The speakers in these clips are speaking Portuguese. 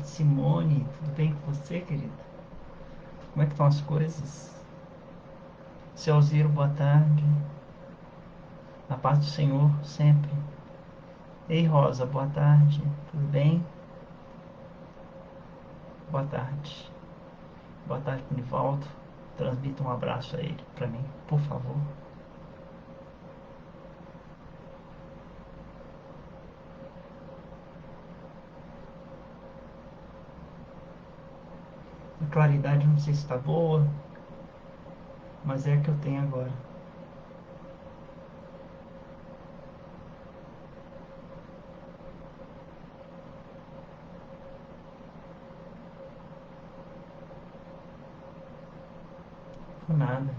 Simone, tudo bem com você, querida? Como é que estão as coisas? Seu Alziro, boa tarde. Na paz do Senhor, sempre. Ei, Rosa, boa tarde. Tudo bem? Boa tarde. Boa tarde pro Nivaldo. Transmita um abraço a ele, para mim, por favor. A claridade não sei se está boa, mas é a que eu tenho agora. Por nada.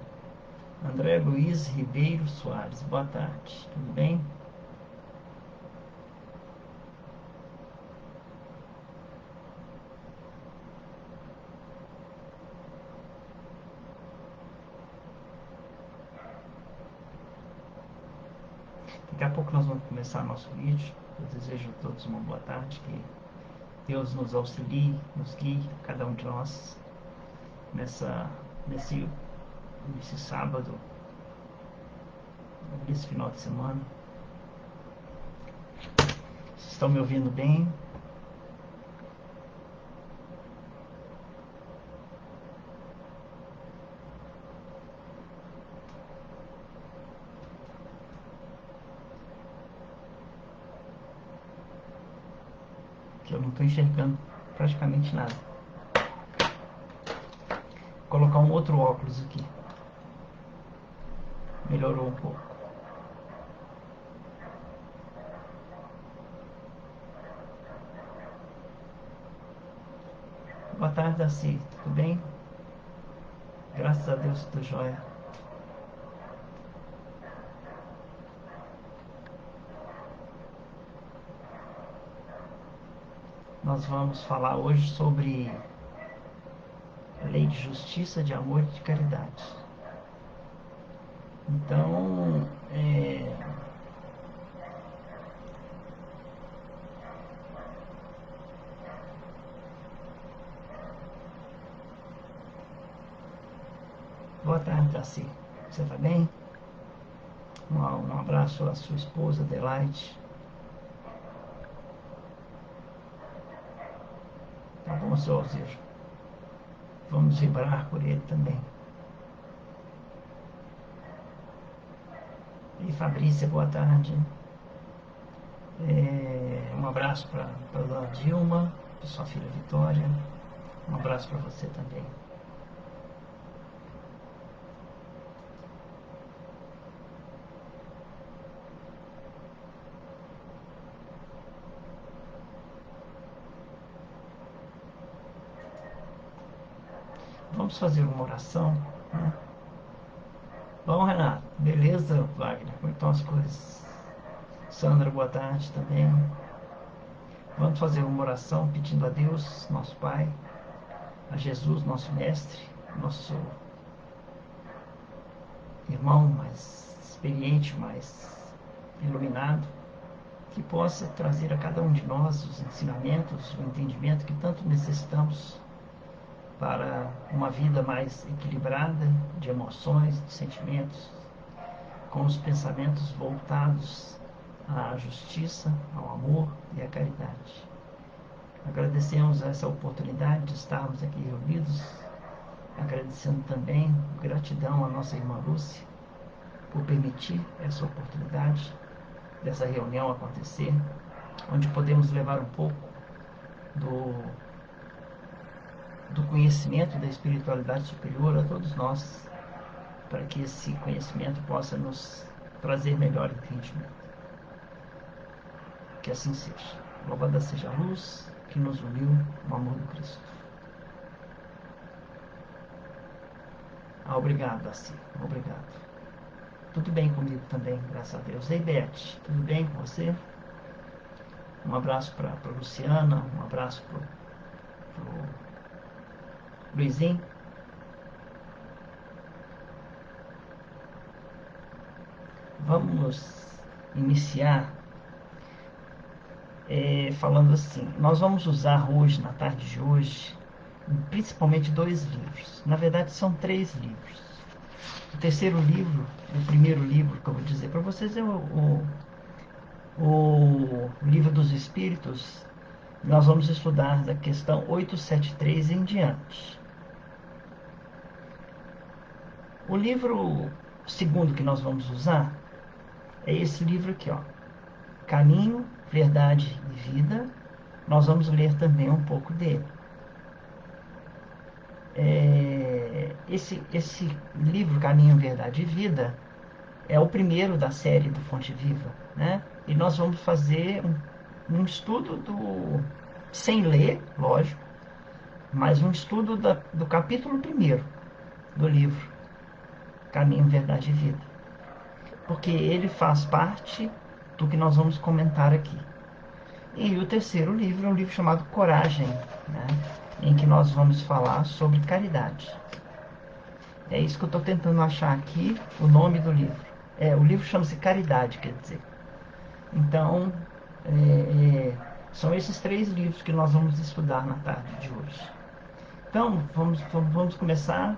André Luiz Ribeiro Soares, boa tarde. Tudo bem? Daqui a pouco nós vamos começar nosso vídeo. Eu desejo a todos uma boa tarde, que Deus nos auxilie, nos guie, cada um de nós, nesse sábado, nesse final de semana. Vocês estão me ouvindo bem? Que eu não estou enxergando praticamente nada. Vou colocar um outro óculos aqui. Melhorou um pouco. Boa tarde, Darcy. Tudo bem? Graças a Deus, tudo jóia. Nós vamos falar hoje sobre a lei de justiça, de amor e de caridade. Então, boa tarde, Darcy. Você está bem? Um abraço à sua esposa, Adelaide. Tá bom, seu Alzir. Vamos vibrar por ele também. E Fabrícia, boa tarde. Um abraço para a dona Dilma, para sua filha Vitória. Um abraço para você também. Vamos fazer uma oração, né? Bom, Renato, beleza, Wagner? Como estão as coisas? Sandra, boa tarde também. Vamos fazer uma oração pedindo a Deus, nosso Pai, a Jesus, nosso Mestre, nosso irmão mais experiente, mais iluminado, que possa trazer a cada um de nós os ensinamentos, o entendimento que tanto necessitamos para uma vida mais equilibrada de emoções, de sentimentos, com os pensamentos voltados à justiça, ao amor e à caridade. Agradecemos essa oportunidade de estarmos aqui reunidos, agradecendo também, gratidão à nossa irmã Lúcia por permitir essa oportunidade dessa reunião acontecer, onde podemos levar um pouco do conhecimento da espiritualidade superior a todos nós, para que esse conhecimento possa nos trazer melhor entendimento. Que assim seja. Louvada seja a luz que nos uniu no amor do Cristo. Obrigado, Darcy. Obrigado. Tudo bem comigo também, graças a Deus. Ei, Beth, tudo bem com você? Um abraço para a Luciana, um abraço para o Luizinho. Vamos iniciar falando assim: nós vamos usar hoje, na tarde de hoje, principalmente dois livros. Na verdade, são três livros. O terceiro livro, o primeiro livro que eu vou dizer para vocês é o Livro dos Espíritos. Nós vamos estudar da questão 873 em diante. O livro segundo que nós vamos usar é esse livro aqui, ó, Caminho, Verdade e Vida. Nós vamos ler também um pouco dele. Esse livro, Caminho, Verdade e Vida, é o primeiro da série do Fonte Viva, né? E nós vamos fazer um estudo sem ler, lógico, mas um estudo do capítulo primeiro do livro, Caminho, Verdade e Vida. Porque ele faz parte do que nós vamos comentar aqui. E o terceiro livro é um livro chamado Coragem, né? Em que nós vamos falar sobre caridade. É isso que eu estou tentando achar aqui, o nome do livro. O livro chama-se Caridade, quer dizer. Então, são esses três livros que nós vamos estudar na tarde de hoje. Então, vamos começar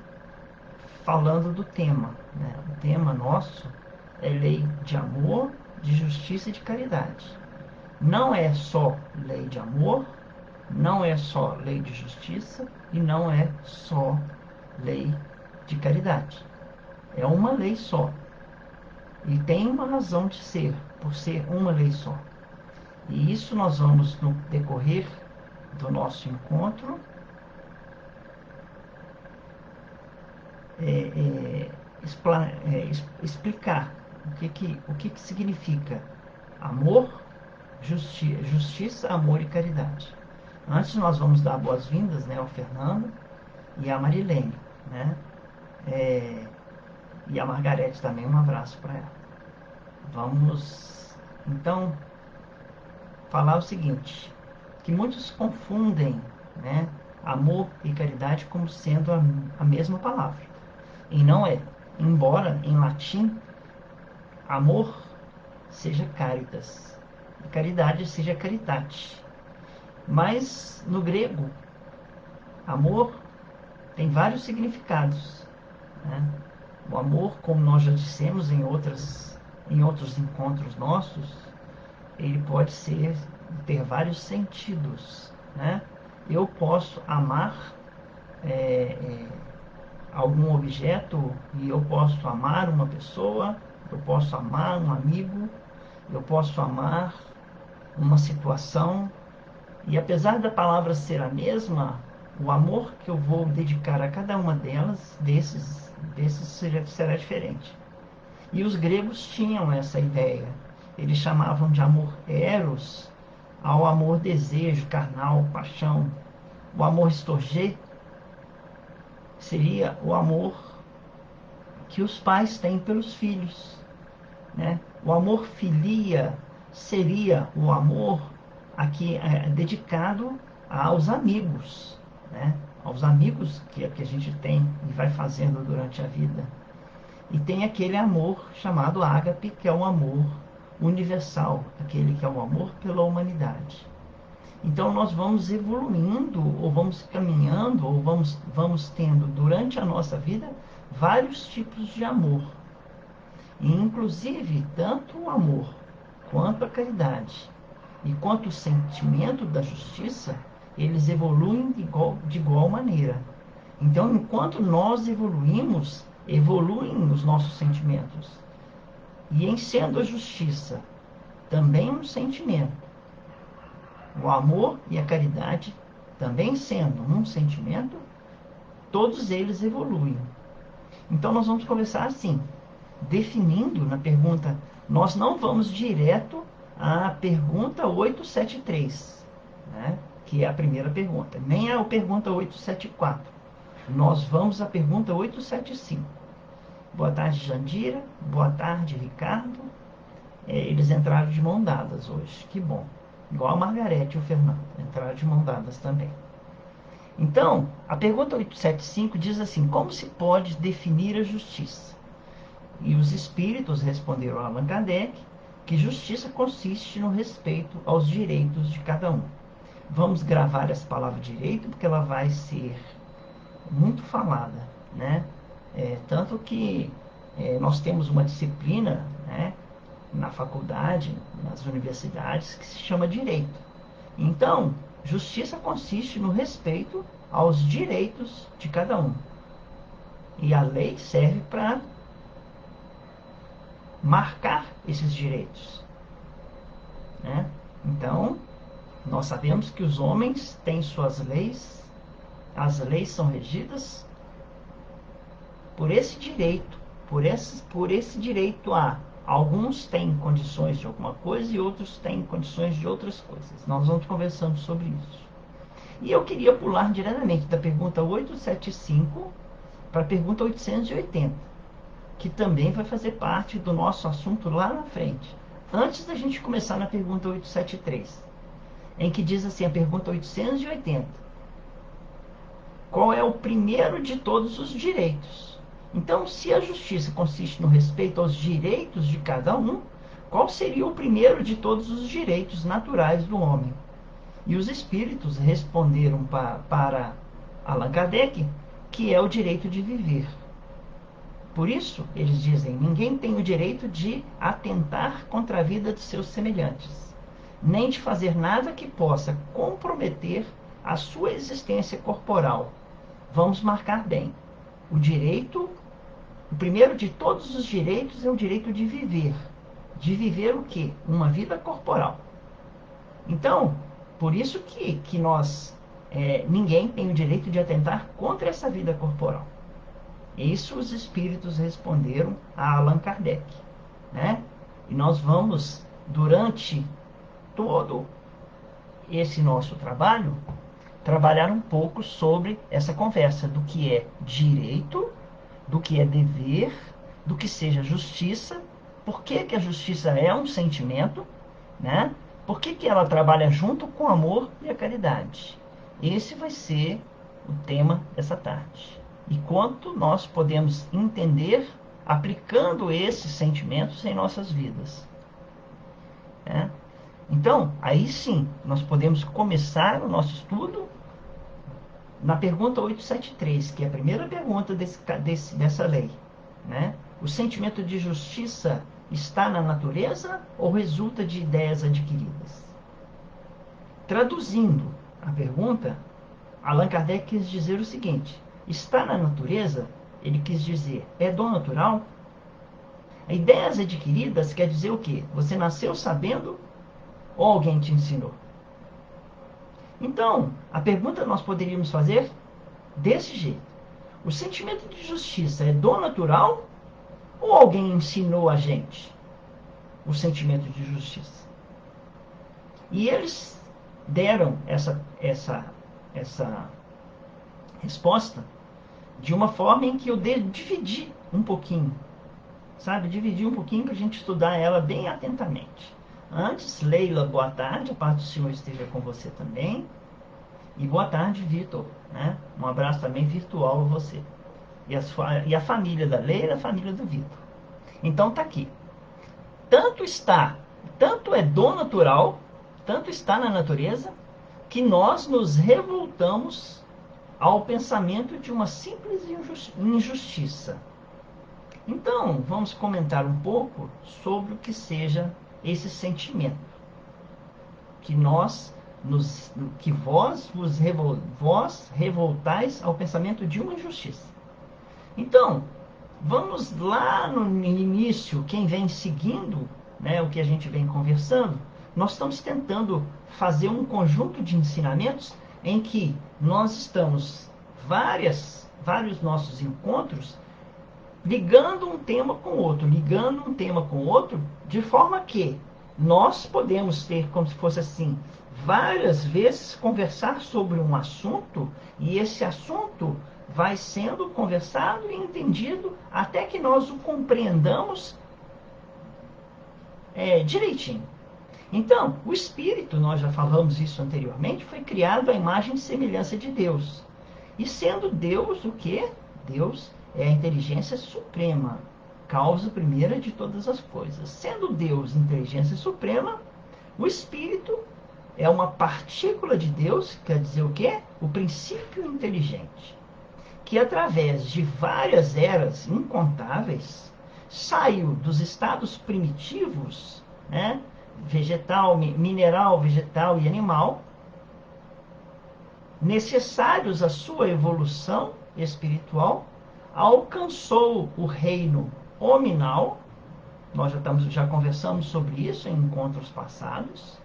falando do tema, né? O tema nosso é lei de amor, de justiça e de caridade. Não é só lei de amor, não é só lei de justiça e não é só lei de caridade. É uma lei só. E tem uma razão de ser, por ser uma lei só. E isso nós vamos, no decorrer do nosso encontro, explicar o que significa amor, justiça, amor e caridade. Antes nós vamos dar boas-vindas, né, ao Fernando e à Marilene, né? E a Margarete também, um abraço para ela. Vamos, então, falar o seguinte, que muitos confundem, né, amor e caridade como sendo a mesma palavra. E não é. Embora, em latim, amor seja caritas, e caridade seja caritate. Mas, no grego, amor tem vários significados, né? O amor, como nós já dissemos em outros encontros nossos, ele pode ter vários sentidos, né? Eu posso amar é, é, algum objeto e eu posso amar uma pessoa, eu posso amar um amigo, eu posso amar uma situação, e apesar da palavra ser a mesma, o amor que eu vou dedicar a cada uma desses será diferente. E os gregos tinham essa ideia. Eles chamavam de amor eros ao amor desejo, carnal, paixão. O amor storgê seria o amor que os pais têm pelos filhos, né? O amor filia seria o amor aqui dedicado aos amigos, né? Aos amigos que a gente tem e vai fazendo durante a vida. E tem aquele amor chamado ágape, que é um amor universal, aquele que é o amor pela humanidade. Então nós vamos evoluindo, ou vamos caminhando, ou vamos tendo durante a nossa vida vários tipos de amor. E inclusive, tanto o amor quanto a caridade e quanto o sentimento da justiça, eles evoluem de igual maneira. Então, enquanto nós evoluímos, evoluem os nossos sentimentos. E em sendo a justiça também um sentimento, o amor e a caridade também sendo um sentimento, todos eles evoluem. Então nós vamos começar assim, definindo na pergunta, nós não vamos direto à pergunta 873, né, que é a primeira pergunta, nem a pergunta 874. Nós vamos à pergunta 875. Boa tarde, Jandira. Boa tarde, Ricardo. Eles entraram de mão dadas hoje, que bom. Igual a Margarete e o Fernando, entraram de mão dadas também. Então, a pergunta 875 diz assim: como se pode definir a justiça? E os espíritos responderam a Allan Kardec que justiça consiste no respeito aos direitos de cada um. Vamos gravar essa palavra direito, porque ela vai ser muito falada, né? Tanto que nós temos uma disciplina, né, na faculdade, nas universidades, que se chama direito. Então, justiça consiste no respeito aos direitos de cada um. E a lei serve para marcar esses direitos, né? Então, nós sabemos que os homens têm suas leis, as leis são regidas por esse direito, por esse direito a. Alguns têm condições de alguma coisa e outros têm condições de outras coisas. Nós vamos conversando sobre isso. E eu queria pular diretamente da pergunta 875 para a pergunta 880, que também vai fazer parte do nosso assunto lá na frente. Antes da gente começar na pergunta 873, em que diz assim, a pergunta 880. Qual é o primeiro de todos os direitos? Então, se a justiça consiste no respeito aos direitos de cada um, qual seria o primeiro de todos os direitos naturais do homem? E os espíritos responderam para Allan Kardec que é o direito de viver. Por isso, eles dizem, ninguém tem o direito de atentar contra a vida de seus semelhantes, nem de fazer nada que possa comprometer a sua existência corporal. Vamos marcar bem. O primeiro de todos os direitos é o direito de viver. De viver o quê? Uma vida corporal. Então, por isso que nós, ninguém tem o direito de atentar contra essa vida corporal. Isso os espíritos responderam a Allan Kardec, né? E nós vamos, durante todo esse nosso trabalho, trabalhar um pouco sobre essa conversa do que é direito, do que é dever, do que seja justiça, por que a justiça é um sentimento, né? Por que ela trabalha junto com o amor e a caridade. Esse vai ser o tema dessa tarde. E quanto nós podemos entender aplicando esses sentimentos em nossas vidas. Né? Então, aí sim, nós podemos começar o nosso estudo na pergunta 873, que é a primeira pergunta dessa lei. Né? O sentimento de justiça está na natureza ou resulta de ideias adquiridas? Traduzindo a pergunta, Allan Kardec quis dizer o seguinte: está na natureza, ele quis dizer, é dom natural? Ideias adquiridas quer dizer o quê? Você nasceu sabendo ou alguém te ensinou? Então, a pergunta nós poderíamos fazer desse jeito: o sentimento de justiça é dom natural ou alguém ensinou a gente o sentimento de justiça? E eles deram essa resposta de uma forma em que eu dividi um pouquinho, sabe? Dividi um pouquinho para a gente estudar ela bem atentamente. Antes, Leila, boa tarde, a paz do Senhor esteja com você também. E boa tarde, Vitor, né? Um abraço também virtual a você. E a família da Leila, a família do Vitor. Então tá aqui. Tanto é dom natural, tanto está na natureza, que nós nos revoltamos ao pensamento de uma simples injustiça. Então, vamos comentar um pouco sobre o que seja esse sentimento. Que vós revoltais ao pensamento de uma injustiça. Então, vamos lá no início, quem vem seguindo, né, o que a gente vem conversando, nós estamos tentando fazer um conjunto de ensinamentos em que nós estamos vários nossos encontros ligando um tema com o outro, de forma que nós podemos ter, como se fosse assim, várias vezes conversar sobre um assunto, e esse assunto vai sendo conversado e entendido até que nós o compreendamos direitinho. Então, o espírito, nós já falamos isso anteriormente, foi criado à imagem e semelhança de Deus. E sendo Deus o quê? Deus é a inteligência suprema. causa primeira de todas as coisas. Sendo Deus inteligência suprema, o Espírito é uma partícula de Deus, quer dizer o quê? O princípio inteligente, que através de várias eras incontáveis, saiu dos estados primitivos, né? Vegetal, mineral, vegetal e animal, necessários à sua evolução espiritual, alcançou o reino hominal. Nós já conversamos sobre isso em encontros passados.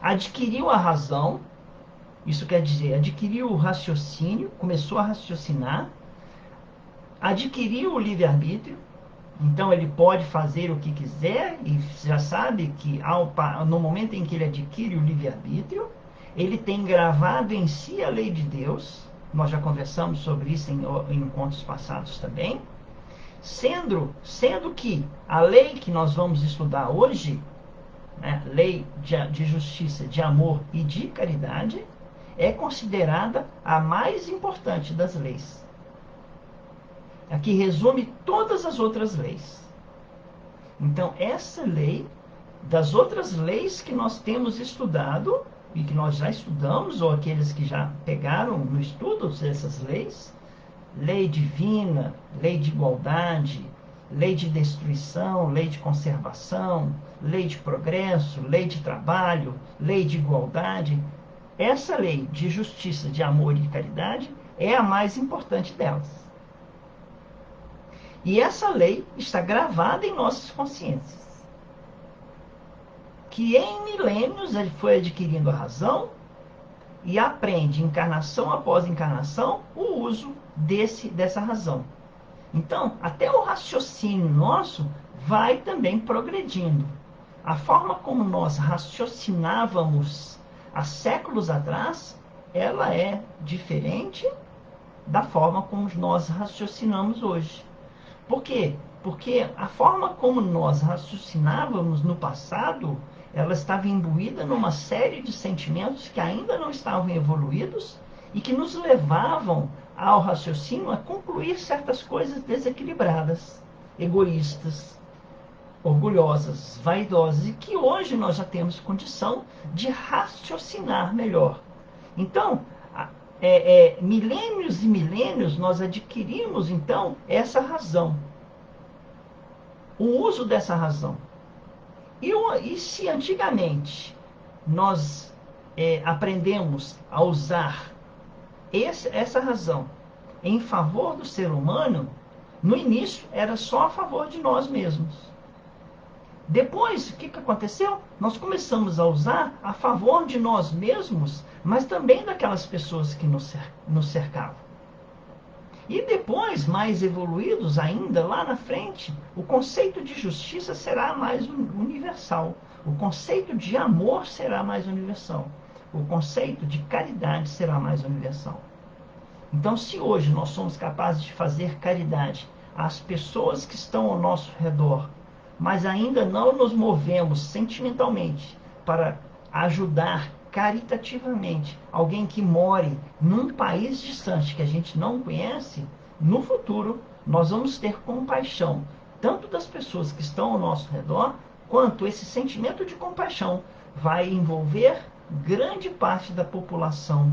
Adquiriu a razão, isso quer dizer, adquiriu o raciocínio, começou a raciocinar, adquiriu o livre-arbítrio, então ele pode fazer o que quiser, e já sabe que no momento em que ele adquire o livre-arbítrio, ele tem gravado em si a lei de Deus. Nós já conversamos sobre isso em encontros passados também. Sendo que a lei que nós vamos estudar hoje, né, lei de justiça, de amor e de caridade, é considerada a mais importante das leis. A que resume todas as outras leis. Então, essa lei, das outras leis que nós temos estudado, e que nós já estudamos, ou aqueles que já pegaram no estudo dessas leis, lei divina, lei de igualdade, lei de destruição, lei de conservação, lei de progresso, lei de trabalho, lei de igualdade, essa lei de justiça, de amor e caridade é a mais importante delas. E essa lei está gravada em nossas consciências, que em milênios ele foi adquirindo a razão e aprende, encarnação após encarnação, o uso dessa razão. Então, até o raciocínio nosso vai também progredindo. A forma como nós raciocinávamos há séculos atrás, ela é diferente da forma como nós raciocinamos hoje. Por quê? Porque a forma como nós raciocinávamos no passado, ela estava imbuída numa série de sentimentos que ainda não estavam evoluídos e que nos levavam ao raciocínio a concluir certas coisas desequilibradas, egoístas, orgulhosas, vaidosas, e que hoje nós já temos condição de raciocinar melhor. Então, milênios e milênios nós adquirimos então essa razão, o uso dessa razão. E se antigamente nós aprendemos a usar essa razão em favor do ser humano, no início era só a favor de nós mesmos. Depois, o que aconteceu? Nós começamos a usar a favor de nós mesmos, mas também daquelas pessoas que nos cercavam. E depois, mais evoluídos ainda, lá na frente, o conceito de justiça será mais universal. O conceito de amor será mais universal. O conceito de caridade será mais universal. Então, se hoje nós somos capazes de fazer caridade às pessoas que estão ao nosso redor, mas ainda não nos movemos sentimentalmente para ajudar caritativamente alguém que more num país distante que a gente não conhece, no futuro nós vamos ter compaixão tanto das pessoas que estão ao nosso redor, quanto esse sentimento de compaixão vai envolver grande parte da população,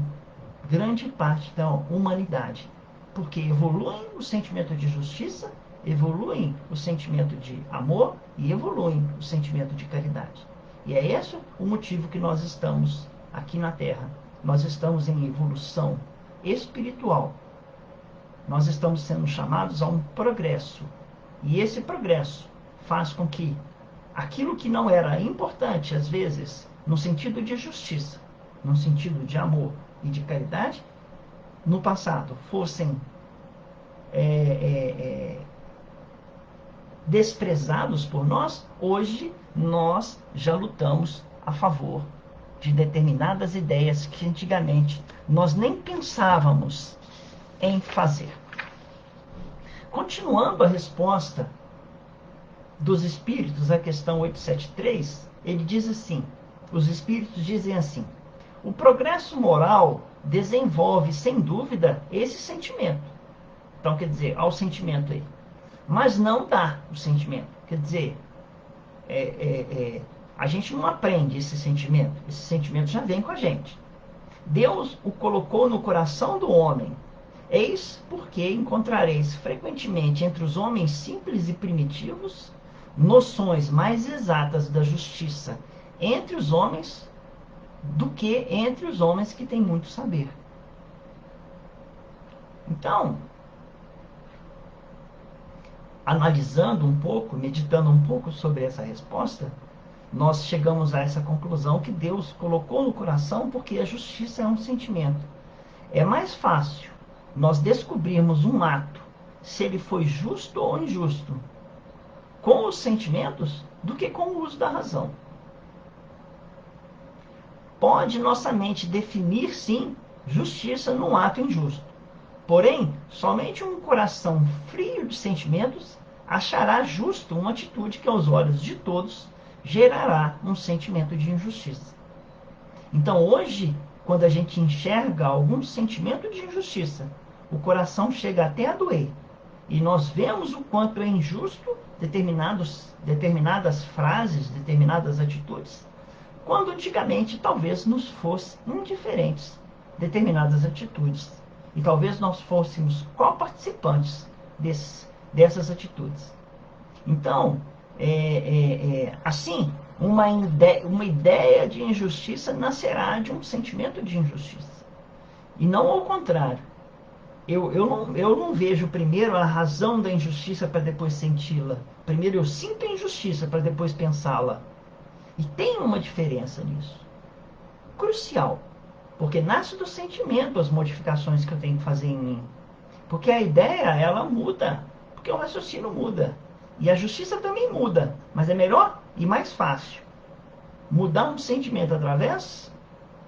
grande parte da humanidade, porque evoluem o sentimento de justiça, evoluem o sentimento de amor e evoluem o sentimento de caridade. E é esse o motivo que nós estamos aqui na Terra. Nós estamos em evolução espiritual. Nós estamos sendo chamados a um progresso. E esse progresso faz com que aquilo que não era importante, às vezes, no sentido de justiça, no sentido de amor e de caridade, no passado fossem desprezados por nós, hoje nós já lutamos a favor de determinadas ideias que antigamente nós nem pensávamos em fazer. Continuando a resposta dos espíritos à questão 873, ele diz assim, os espíritos dizem assim: o progresso moral desenvolve, sem dúvida, esse sentimento. Então, quer dizer, ao sentimento aí. mas não dá o sentimento. Quer dizer, a gente não aprende esse sentimento já vem com a gente. Deus o colocou no coração do homem. Eis porque encontrareis frequentemente entre os homens simples e primitivos noções mais exatas da justiça entre os homens do que entre os homens que têm muito saber. Então, analisando um pouco, meditando um pouco sobre essa resposta, nós chegamos a essa conclusão que Deus colocou no coração porque a justiça é um sentimento. É mais fácil nós descobrirmos um ato, se ele foi justo ou injusto, com os sentimentos, do que com o uso da razão. Pode nossa mente definir, sim, justiça num ato injusto. Porém, somente um coração frio de sentimentos achará justo uma atitude que, aos olhos de todos, gerará um sentimento de injustiça. Então, hoje, quando a gente enxerga algum sentimento de injustiça, o coração chega até a doer. E nós vemos o quanto é injusto determinadas frases, determinadas atitudes, quando antigamente talvez nos fosse indiferentes determinadas atitudes. E talvez nós fôssemos co-participantes dessas atitudes. Então, assim, uma ideia de injustiça nascerá de um sentimento de injustiça. E não ao contrário. Eu não vejo primeiro a razão da injustiça para depois senti-la. Primeiro eu sinto a injustiça para depois pensá-la. E tem uma diferença nisso. Crucial. Porque nasce do sentimento as modificações que eu tenho que fazer em mim. Porque a ideia, ela muda. Porque o raciocínio muda. E a justiça também muda. Mas é melhor e mais fácil mudar um sentimento através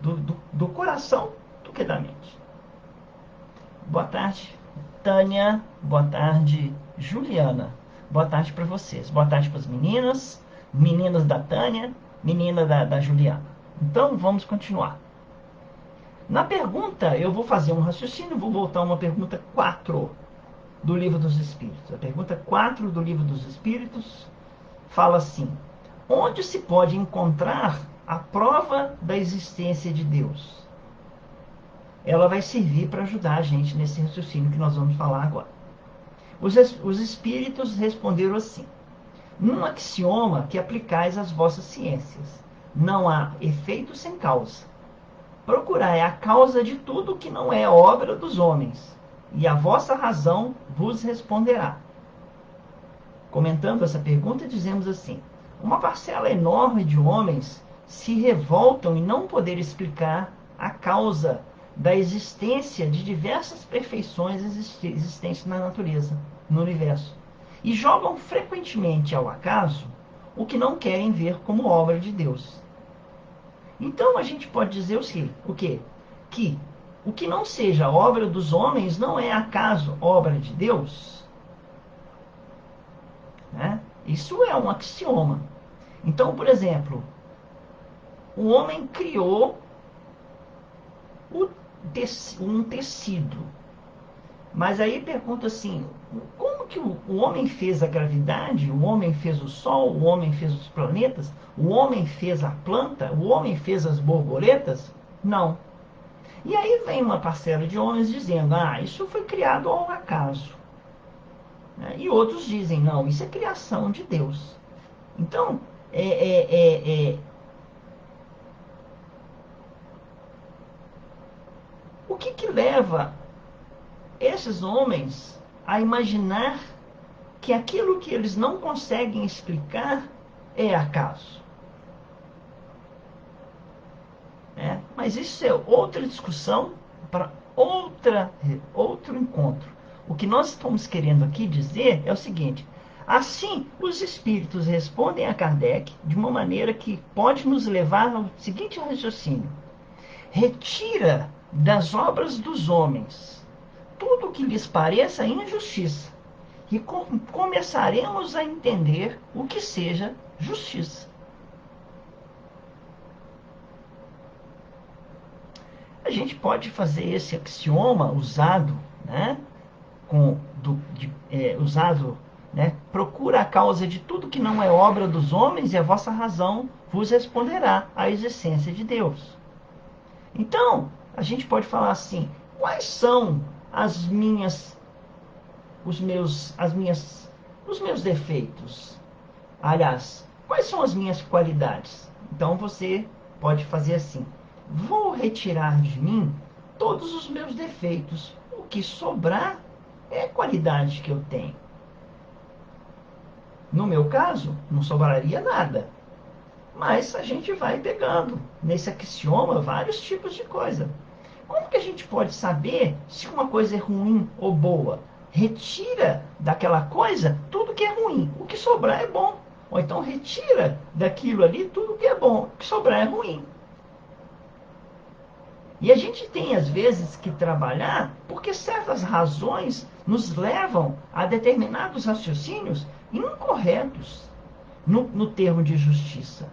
do coração do que da mente. Boa tarde, Tânia. Boa tarde, Juliana. Boa tarde para vocês. Boa tarde para as meninas. Meninas da Tânia, menina da Juliana. Então, vamos continuar. Na pergunta, eu vou fazer um raciocínio, vou voltar a uma pergunta 4 do Livro dos Espíritos. A pergunta 4 do Livro dos Espíritos fala assim: onde se pode encontrar a prova da existência de Deus? Ela vai servir para ajudar a gente nesse raciocínio que nós vamos falar agora. Os espíritos responderam assim: num axioma que aplicais às vossas ciências, não há efeito sem causa. Procurai a causa de tudo que não é obra dos homens, e a vossa razão vos responderá. Comentando essa pergunta, dizemos assim: uma parcela enorme de homens se revoltam em não poder explicar a causa da existência de diversas perfeições existentes na natureza, no universo, e jogam frequentemente ao acaso o que não querem ver como obra de Deus. Então a gente pode dizer o quê? Que o que não seja obra dos homens não é acaso obra de Deus? Né? Isso é um axioma. Então, por exemplo, o homem criou um tecido. Mas aí pergunta assim: como que o homem fez a gravidade? O homem fez o Sol? O homem fez os planetas? O homem fez a planta? O homem fez as borboletas? Não. E aí vem uma parcela de homens dizendo: isso foi criado ao acaso. E outros dizem: não, isso é criação de Deus. Então, o que leva esses homens a imaginar que aquilo que eles não conseguem explicar é acaso? Mas isso é outra discussão para outro encontro. O que nós estamos querendo aqui dizer é o seguinte: assim, os espíritos respondem a Kardec de uma maneira que pode nos levar ao seguinte raciocínio: retira das obras dos homens tudo o que lhes pareça injustiça, e começaremos a entender o que seja justiça. A gente pode fazer esse axioma usado, usado né? Procura a causa de tudo que não é obra dos homens, e a vossa razão vos responderá à existência de Deus. Então, a gente pode falar assim: quais são as minhas, os meus defeitos? Aliás, quais são as minhas qualidades? Então você pode fazer assim: vou retirar de mim todos os meus defeitos. O que sobrar é qualidade que eu tenho. No meu caso, não sobraria nada. Mas a gente vai pegando nesse axioma vários tipos de coisa. Como que a gente pode saber se uma coisa é ruim ou boa? Retira daquela coisa tudo que é ruim. O que sobrar é bom. Ou então retira daquilo ali tudo que é bom. O que sobrar é ruim. E a gente tem, às vezes, que trabalhar porque certas razões nos levam a determinados raciocínios incorretos no termo de justiça.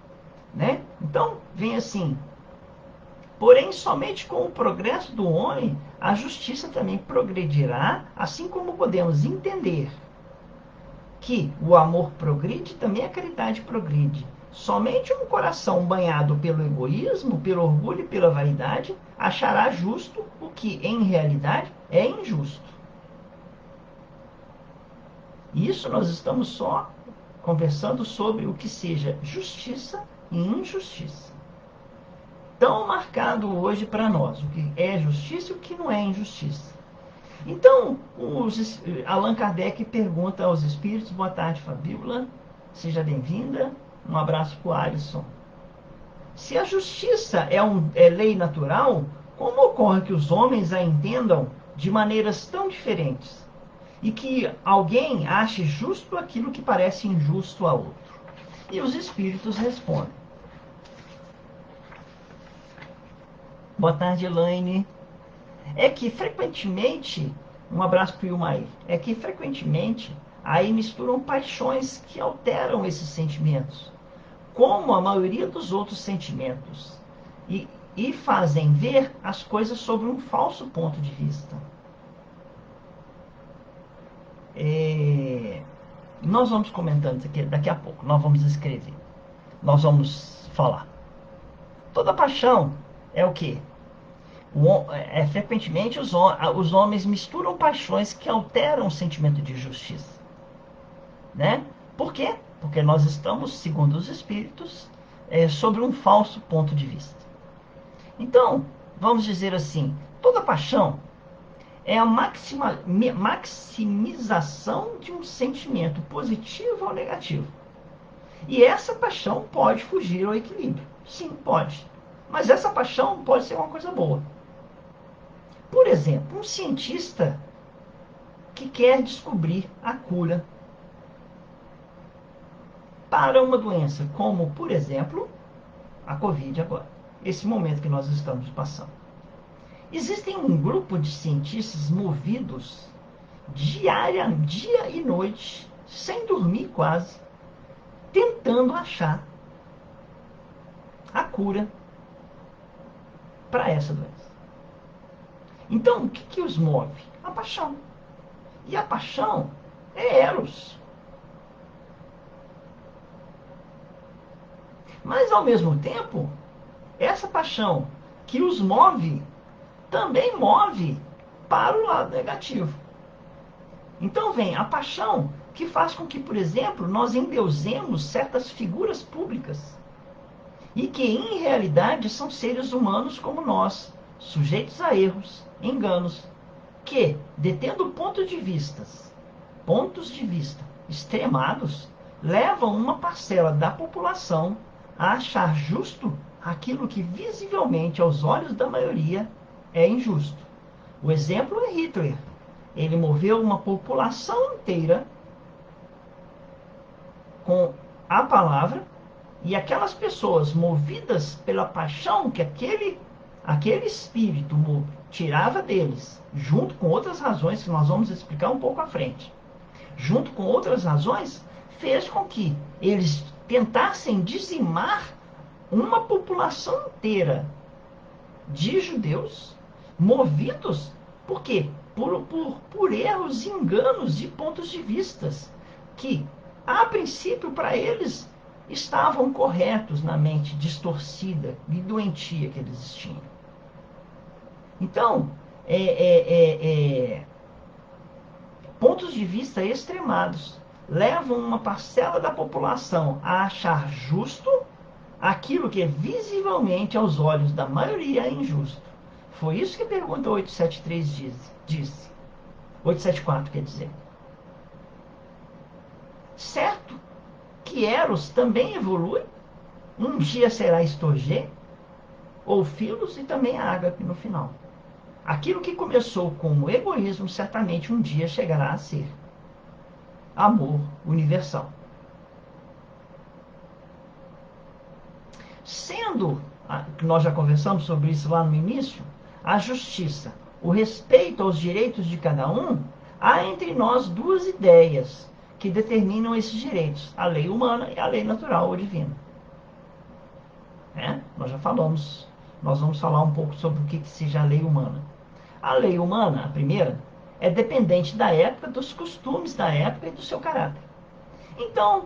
Né? Então, vem assim: porém, somente com o progresso do homem, a justiça também progredirá, assim como podemos entender que o amor progride, também a caridade progride. Somente um coração banhado pelo egoísmo, pelo orgulho e pela vaidade achará justo o que, em realidade, é injusto. Isso nós estamos só conversando sobre o que seja justiça e injustiça. Tão marcado hoje para nós, o que é justiça e o que não é injustiça. Então, Allan Kardec pergunta aos espíritos: boa tarde, Fabíola, seja bem-vinda, um abraço para o Alisson. Se a justiça é lei natural, como ocorre que os homens a entendam de maneiras tão diferentes? E que alguém ache justo aquilo que parece injusto a outro? E os espíritos respondem. Boa tarde, Elaine. É que frequentemente, um abraço para o Ilmair, é que frequentemente aí misturam paixões que alteram esses sentimentos, como a maioria dos outros sentimentos, e fazem ver as coisas sobre um falso ponto de vista. Nós vamos comentando isso aqui daqui a pouco, nós vamos escrever, nós vamos falar. Toda paixão é o quê? Frequentemente os homens misturam paixões que alteram o sentimento de justiça. Né? Por quê? Porque nós estamos, segundo os espíritos, sobre um falso ponto de vista. Então, vamos dizer assim: toda paixão é a maximização de um sentimento positivo ou negativo. E essa paixão pode fugir ao equilíbrio. Sim, pode. Mas essa paixão pode ser uma coisa boa. Por exemplo, um cientista que quer descobrir a cura para uma doença, como, por exemplo, a Covid agora, esse momento que nós estamos passando. Existem um grupo de cientistas movidos dia e noite, sem dormir quase, tentando achar a cura para essa doença. Então, o que os move? A paixão. E a paixão é Eros. Mas, ao mesmo tempo, essa paixão que os move também move para o lado negativo. Então vem a paixão que faz com que, por exemplo, nós endeusemos certas figuras públicas e que, em realidade, são seres humanos como nós, sujeitos a erros, enganos, que, detendo pontos de vista extremados, levam uma parcela da população a achar justo aquilo que visivelmente aos olhos da maioria é injusto. O exemplo é Hitler. Ele moveu uma população inteira com a palavra, e aquelas pessoas movidas pela paixão que aquele espírito tirava deles, junto com outras razões que nós vamos explicar um pouco à frente, junto com outras razões, fez com que eles tentassem dizimar uma população inteira de judeus, movidos por quê? Por erros e enganos de pontos de vistas, que, a princípio, para eles, estavam corretos na mente distorcida e doentia que eles tinham. Então, pontos de vista extremados levam uma parcela da população a achar justo aquilo que visivelmente aos olhos da maioria é injusto. Foi isso que a pergunta 873 disse. 874 quer dizer. Certo que Eros também evolui, um dia será Estorgê, ou Filos e também a Ágape no final. Aquilo que começou como egoísmo certamente um dia chegará a ser amor universal. Sendo, que nós já conversamos sobre isso lá no início, a justiça, o respeito aos direitos de cada um, há entre nós duas ideias que determinam esses direitos, a lei humana e a lei natural ou divina. Nós já falamos, nós vamos falar um pouco sobre o que seja a lei humana. A lei humana, a primeira, é dependente da época, dos costumes da época e do seu caráter. Então,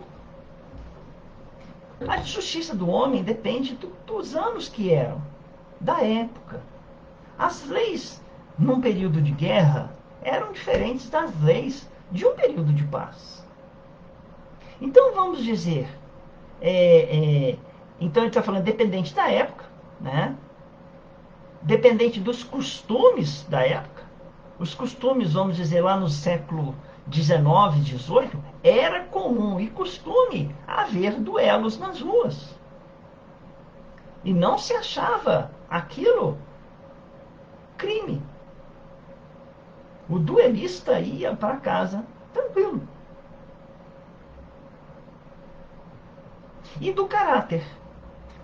a justiça do homem depende dos anos que eram, da época. As leis num período de guerra eram diferentes das leis de um período de paz. Então vamos dizer, então ele está falando dependente da época, né? Dependente dos costumes da época. Os costumes, vamos dizer, lá no século XIX, XVIII, era comum e costume haver duelos nas ruas. E não se achava aquilo crime. O duelista ia para casa tranquilo. E do caráter.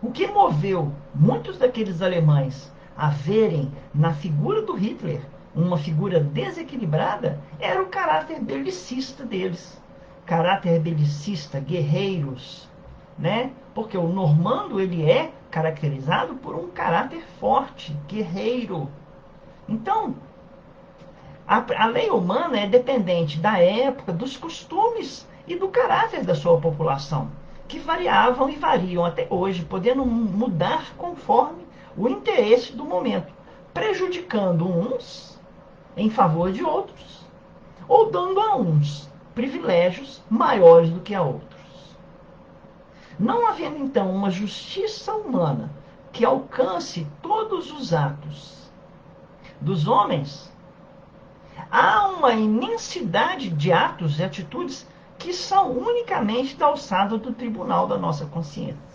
O que moveu muitos daqueles alemães a verem na figura do Hitler uma figura desequilibrada era o caráter belicista deles. Caráter belicista, guerreiros, né? Porque o normando ele é caracterizado por um caráter forte, guerreiro. Então, a lei humana é dependente da época, dos costumes e do caráter da sua população, que variavam e variam até hoje, podendo mudar conforme o interesse do momento, prejudicando uns em favor de outros, ou dando a uns privilégios maiores do que a outros. Não havendo então uma justiça humana que alcance todos os atos dos homens, há uma imensidade de atos e atitudes que são unicamente da alçada do tribunal da nossa consciência.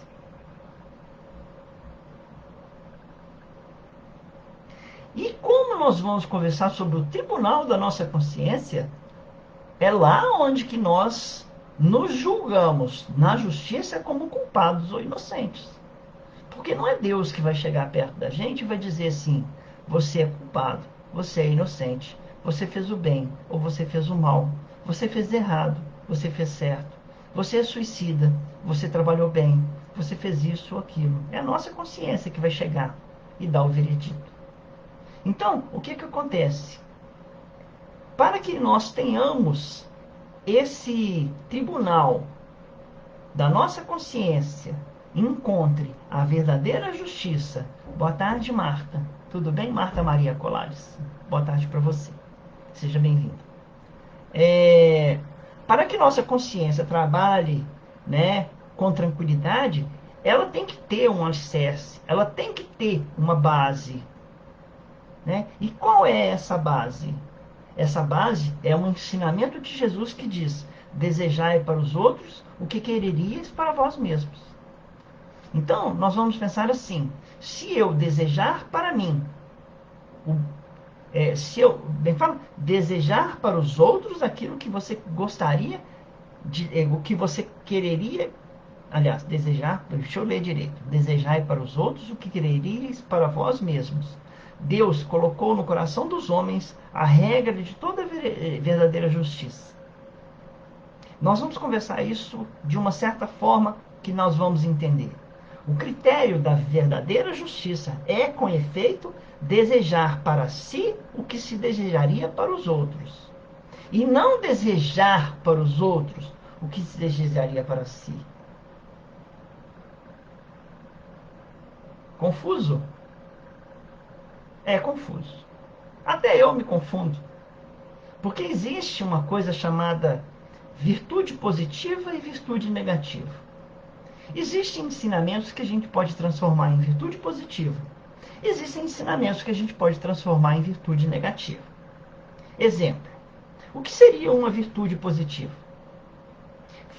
E como nós vamos conversar sobre o tribunal da nossa consciência, é lá onde que nós nos julgamos na justiça como culpados ou inocentes. Porque não é Deus que vai chegar perto da gente e vai dizer assim, você é culpado, você é inocente, você fez o bem ou você fez o mal, você fez errado, você fez certo, você é suicida, você trabalhou bem, você fez isso ou aquilo. É a nossa consciência que vai chegar e dar o veredito. Então, o que acontece? Para que nós tenhamos esse tribunal da nossa consciência encontre a verdadeira justiça. Boa tarde, Marta. Tudo bem, Marta Maria Colares? Boa tarde para você. Seja bem-vinda. Para que nossa consciência trabalhe, né, com tranquilidade, ela tem que ter um alicerce, ela tem que ter uma base. Né? E qual é essa base? Essa base é um ensinamento de Jesus que diz: desejai para os outros o que quereríeis para vós mesmos. Então, nós vamos pensar assim: se eu desejar para mim, desejar para os outros aquilo que você gostaria, o que você quereria, aliás, deixa eu ler direito: desejai para os outros o que quereríeis para vós mesmos. Deus colocou no coração dos homens a regra de toda verdadeira justiça. Nós vamos conversar isso de uma certa forma que nós vamos entender. O critério da verdadeira justiça é, com efeito, desejar para si o que se desejaria para os outros. E não desejar para os outros o que se desejaria para si? Confuso? É confuso. Até eu me confundo. Porque existe uma coisa chamada virtude positiva e virtude negativa. Existem ensinamentos que a gente pode transformar em virtude positiva. Existem ensinamentos que a gente pode transformar em virtude negativa. Exemplo: o que seria uma virtude positiva?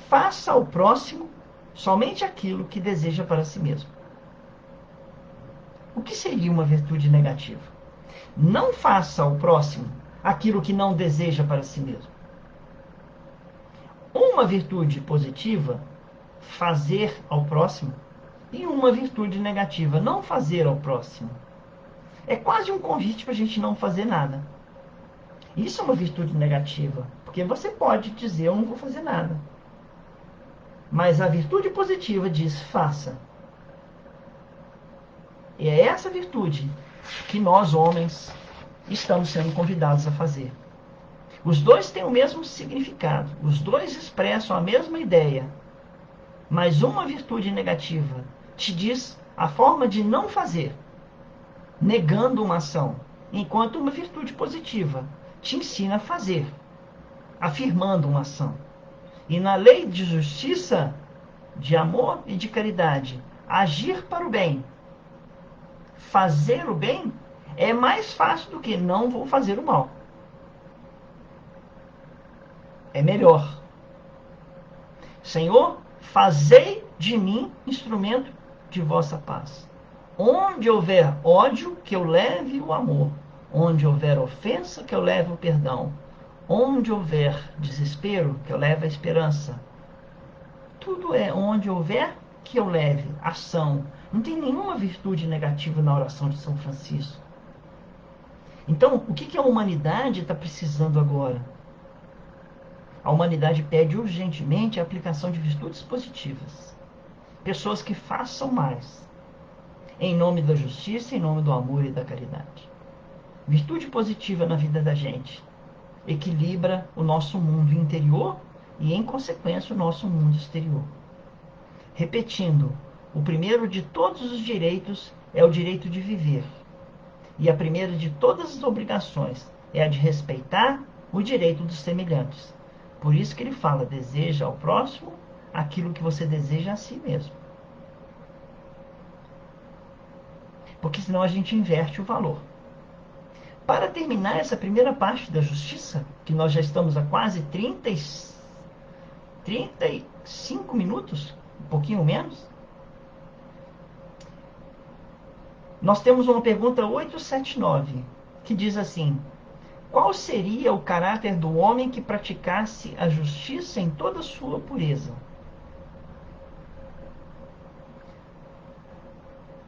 Faça ao próximo somente aquilo que deseja para si mesmo. O que seria uma virtude negativa? Não faça ao próximo aquilo que não deseja para si mesmo. Uma virtude positiva, fazer ao próximo, e uma virtude negativa, não fazer ao próximo. É quase um convite para a gente não fazer nada. Isso é uma virtude negativa, porque você pode dizer: eu não vou fazer nada. Mas a virtude positiva diz: faça. E é essa virtude que nós, homens, estamos sendo convidados a fazer. Os dois têm o mesmo significado, os dois expressam a mesma ideia, mas uma virtude negativa te diz a forma de não fazer, negando uma ação, enquanto uma virtude positiva te ensina a fazer, afirmando uma ação. E na lei de justiça, de amor e de caridade, agir para o bem, fazer o bem, é mais fácil do que não vou fazer o mal. É melhor. Senhor, fazei de mim instrumento de vossa paz. Onde houver ódio, que eu leve o amor. Onde houver ofensa, que eu leve o perdão. Onde houver desespero, que eu leve a esperança. Tudo é onde houver que eu leve ação. Não tem nenhuma virtude negativa na oração de São Francisco. Então, o que a humanidade está precisando agora? A humanidade pede urgentemente a aplicação de virtudes positivas. Pessoas que façam mais, em nome da justiça, em nome do amor e da caridade. Virtude positiva na vida da gente equilibra o nosso mundo interior e, em consequência, o nosso mundo exterior. Repetindo, o primeiro de todos os direitos é o direito de viver. E a primeira de todas as obrigações é a de respeitar o direito dos semelhantes. Por isso que ele fala: deseja ao próximo aquilo que você deseja a si mesmo. Porque senão a gente inverte o valor. Para terminar essa primeira parte da justiça, que nós já estamos a quase 35 minutos, um pouquinho menos, nós temos uma pergunta 879, que diz assim: qual seria o caráter do homem que praticasse a justiça em toda a sua pureza?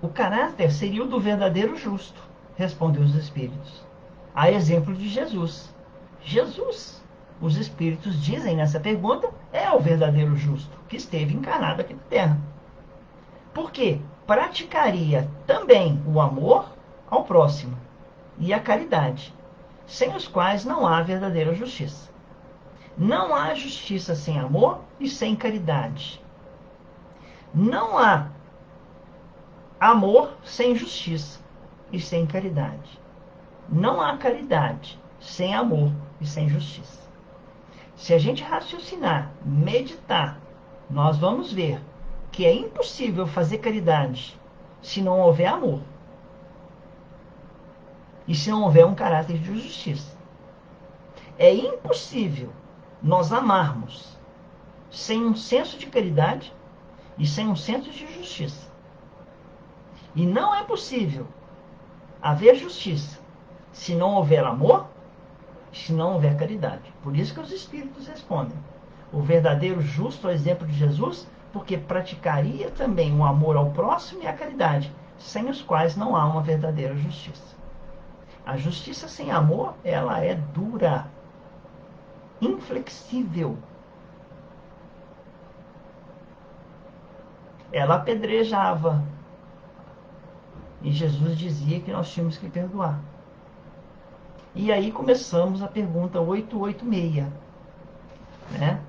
O caráter seria o do verdadeiro justo, respondeu os espíritos. A exemplo de Jesus. Jesus, os espíritos dizem nessa pergunta, é o verdadeiro justo, que esteve encarnado aqui na Terra. Por quê? Praticaria também o amor ao próximo e a caridade, sem os quais não há verdadeira justiça. Não há justiça sem amor e sem caridade. Não há amor sem justiça e sem caridade. Não há caridade sem amor e sem justiça. Se a gente raciocinar, meditar, nós vamos ver que é impossível fazer caridade se não houver amor e se não houver um caráter de justiça. É impossível nós amarmos sem um senso de caridade e sem um senso de justiça. E não é possível haver justiça se não houver amor, se não houver caridade. Por isso que os espíritos respondem: o verdadeiro justo é o exemplo de Jesus, porque praticaria também o amor ao próximo e a caridade, sem os quais não há uma verdadeira justiça. A justiça sem amor, ela é dura, inflexível. Ela apedrejava. E Jesus dizia que nós tínhamos que perdoar. E aí começamos a pergunta 886, né?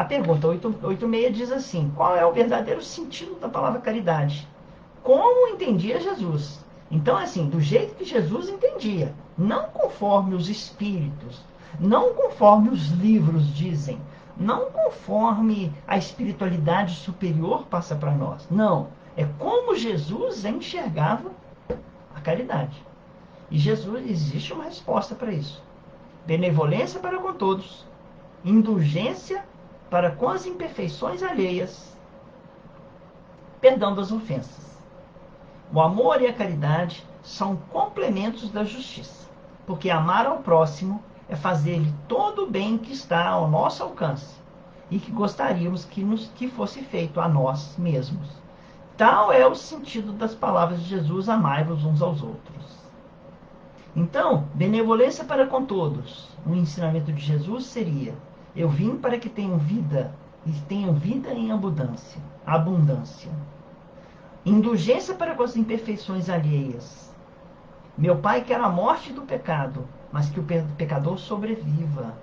A pergunta 86 diz assim: qual é o verdadeiro sentido da palavra caridade? Como entendia Jesus? Então, assim, do jeito que Jesus entendia, não conforme os espíritos, não conforme os livros dizem, não conforme a espiritualidade superior passa para nós. Não, é como Jesus enxergava a caridade. E Jesus, existe uma resposta para isso. Benevolência para com todos, indulgência para com as imperfeições alheias, perdão das ofensas. O amor e a caridade são complementos da justiça, porque amar ao próximo é fazer-lhe todo o bem que está ao nosso alcance e que gostaríamos que fosse feito a nós mesmos. Tal é o sentido das palavras de Jesus: amai-vos uns aos outros. Então, benevolência para com todos. O ensinamento de Jesus seria: eu vim para que tenham vida, e tenham vida em abundância. Indulgência para com as imperfeições alheias. Meu Pai quer a morte do pecado, mas que o pecador sobreviva.